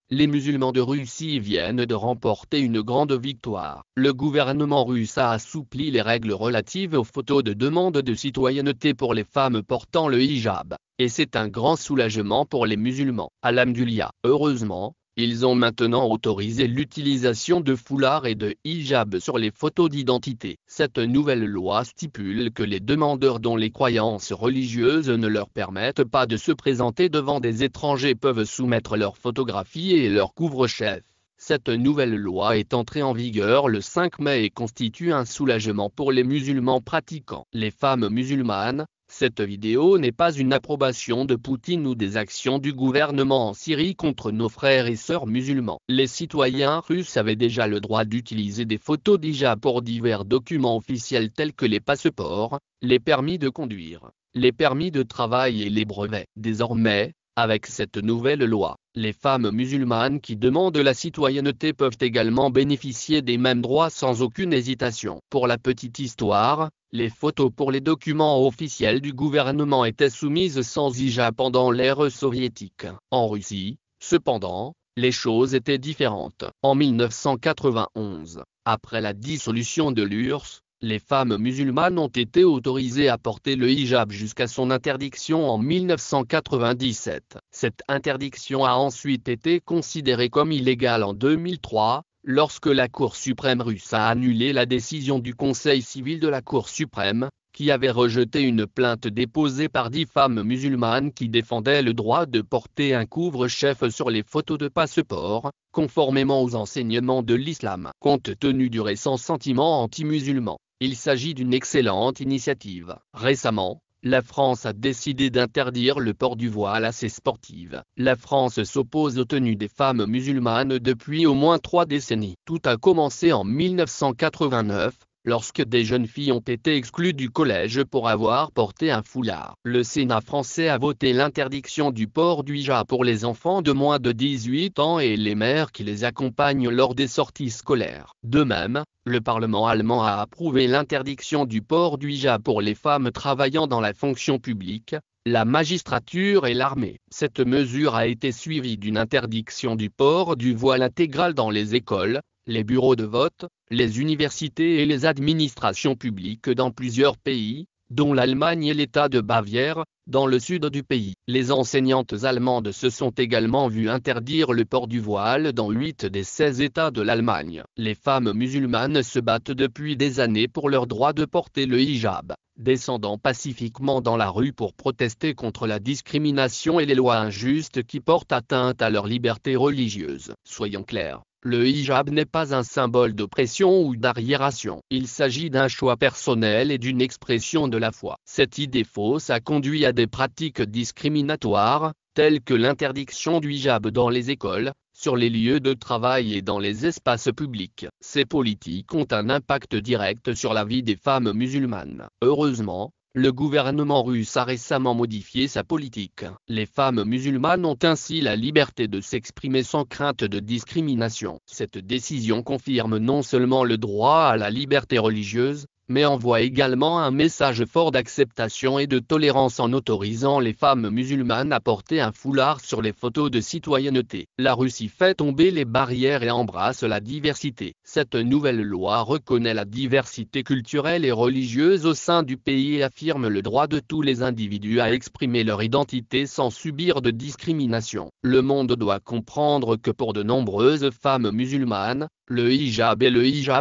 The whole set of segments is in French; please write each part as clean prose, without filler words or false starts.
Les musulmans de Russie viennent de remporter une grande victoire. Le gouvernement russe a assoupli les règles relatives aux photos de demande de citoyenneté pour les femmes portant le hijab. Et c'est un grand soulagement pour les musulmans. Alhamdoulilah. Heureusement, ils ont maintenant autorisé l'utilisation de foulards et de hijab sur les photos d'identité. Cette nouvelle loi stipule que les demandeurs dont les croyances religieuses ne leur permettent pas de se présenter devant des étrangers peuvent soumettre leurs photographies et leur couvre-chef. Cette nouvelle loi est entrée en vigueur le 5 mai et constitue un soulagement pour les musulmans pratiquants. Les femmes musulmanes. Cette vidéo n'est pas une approbation de Poutine ou des actions du gouvernement en Syrie contre nos frères et sœurs musulmans. Les citoyens russes avaient déjà le droit d'utiliser des photos d'hijab pour divers documents officiels tels que les passeports, les permis de conduire, les permis de travail et les brevets. Désormais, avec cette nouvelle loi, les femmes musulmanes qui demandent la citoyenneté peuvent également bénéficier des mêmes droits sans aucune hésitation. Pour la petite histoire, les photos pour les documents officiels du gouvernement étaient soumises sans hijab pendant l'ère soviétique. En Russie, cependant, les choses étaient différentes. En 1991, après la dissolution de l'URSS, les femmes musulmanes ont été autorisées à porter le hijab jusqu'à son interdiction en 1997. Cette interdiction a ensuite été considérée comme illégale en 2003, lorsque la Cour suprême russe a annulé la décision du Conseil civil de la Cour suprême, qui avait rejeté une plainte déposée par 10 femmes musulmanes qui défendaient le droit de porter un couvre-chef sur les photos de passeport, conformément aux enseignements de l'islam. Compte tenu du récent sentiment anti-musulman, il s'agit d'une excellente initiative. Récemment, la France a décidé d'interdire le port du voile à ses sportives. La France s'oppose aux tenues des femmes musulmanes depuis au moins 3 décennies. Tout a commencé en 1989, lorsque des jeunes filles ont été exclues du collège pour avoir porté un foulard. Le Sénat français a voté l'interdiction du port du hijab pour les enfants de moins de 18 ans et les mères qui les accompagnent lors des sorties scolaires. De même, le Parlement allemand a approuvé l'interdiction du port du hijab pour les femmes travaillant dans la fonction publique, la magistrature et l'armée. Cette mesure a été suivie d'une interdiction du port du voile intégral dans les écoles, les bureaux de vote, les universités et les administrations publiques dans plusieurs pays, dont l'Allemagne et l'État de Bavière, dans le sud du pays. Les enseignantes allemandes se sont également vues interdire le port du voile dans 8 des 16 États de l'Allemagne. Les femmes musulmanes se battent depuis des années pour leur droit de porter le hijab, descendant pacifiquement dans la rue pour protester contre la discrimination et les lois injustes qui portent atteinte à leur liberté religieuse. Soyons clairs. Le hijab n'est pas un symbole d'oppression ou d'arriération. Il s'agit d'un choix personnel et d'une expression de la foi. Cette idée fausse a conduit à des pratiques discriminatoires, telles que l'interdiction du hijab dans les écoles, sur les lieux de travail et dans les espaces publics. Ces politiques ont un impact direct sur la vie des femmes musulmanes. Heureusement, le gouvernement russe a récemment modifié sa politique. Les femmes musulmanes ont ainsi la liberté de s'exprimer sans crainte de discrimination. Cette décision confirme non seulement le droit à la liberté religieuse, mais envoie également un message fort d'acceptation et de tolérance en autorisant les femmes musulmanes à porter un foulard sur les photos de citoyenneté. La Russie fait tomber les barrières et embrasse la diversité. Cette nouvelle loi reconnaît la diversité culturelle et religieuse au sein du pays et affirme le droit de tous les individus à exprimer leur identité sans subir de discrimination. Le monde doit comprendre que pour de nombreuses femmes musulmanes, le hijab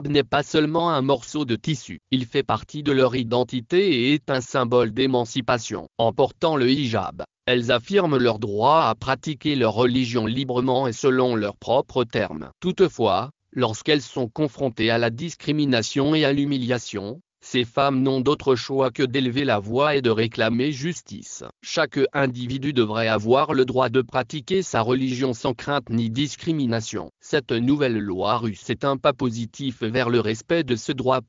n'est pas seulement un morceau de tissu. Il fait partie de leur identité et est un symbole d'émancipation. En portant le hijab, elles affirment leur droit à pratiquer leur religion librement et selon leurs propres termes. Toutefois, lorsqu'elles sont confrontées à la discrimination et à l'humiliation, ces femmes n'ont d'autre choix que d'élever la voix et de réclamer justice. Chaque individu devrait avoir le droit de pratiquer sa religion sans crainte ni discrimination. Cette nouvelle loi russe est un pas positif vers le respect de ce droit.